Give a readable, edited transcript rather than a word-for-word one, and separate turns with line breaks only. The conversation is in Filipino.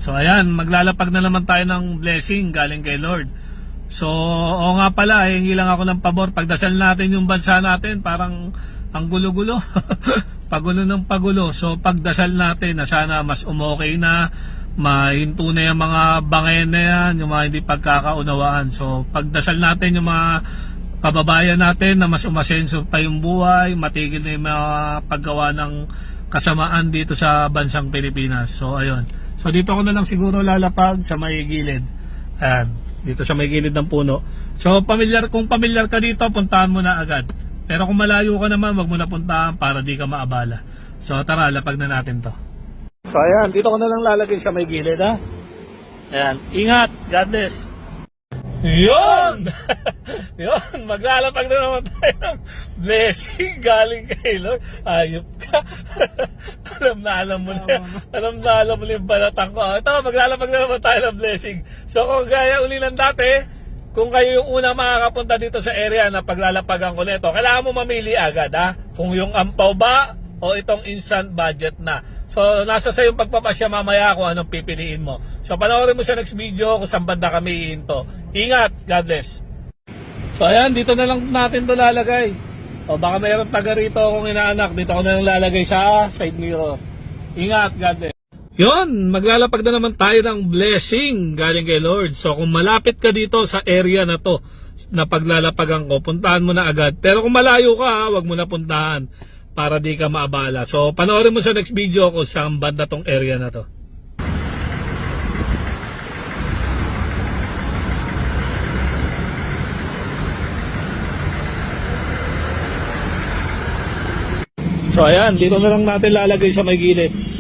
So ayan, maglalapag na naman tayo ng blessing galing kay Lord. So o nga pala, hingi lang ako ng pabor, pagdasal natin yung bansa natin, parang ang gulo-gulo. Pagulo ng pagulo. So pagdasal natin na sana mas umokay na, mahinto na yung mga bangayan na yan, yung mga hindi pagkakaunawaan. So pagdasal natin yung mga kababayan natin na mas umasenso pa yung buhay, matigil na yung mga paggawa ng kasamaan dito sa bansang Pilipinas. So ayun. So dito ko na lang siguro lalapag sa may gilid. Ayan, dito sa may gilid ng puno. So kung pamilyar ka dito, puntahan mo na agad. Pero kung malayo ka naman, wag mo na puntahan para di ka maabala. So tara, lapag na natin to. So ayan, dito ko na lang lalagay sa may gilid, ha. Ayan, ingat, God bless. Yun! Yun, maglalapag na naman tayo ng blessing galing kay Lord. Ayop ka. alam mo na. Alam mo na yung balatang ko. Ito, maglalapag na naman tayo ng blessing. So kung gaya uli ng dati, kung kayo yung unang makakapunta dito sa area na paglalapagan ko nito, kailangan mo mamili agad, ha? Kung yung ampaw ba o itong instant budget na. So nasa sa yung pagpapasya mamaya kung anong pipiliin mo. So panoorin mo sa next video kung saan banda kami iinto. Ingat, God bless. So ayan, dito na lang natin to lalagay. O baka mayroong taga rito kung inaanak, dito ko na lang lalagay sa side mirror. Ingat, God bless. Yun, maglalapag na naman tayo ng blessing galing kay Lord. So kung malapit ka dito sa area na to na paglalapagan ko, puntahan mo na agad. Pero kung malayo ka, wag mo na puntahan para di ka maabala. So panoorin mo sa next video kung saan banda tong area na to. So ayan, dito na lang natin lalagay sa may gilid.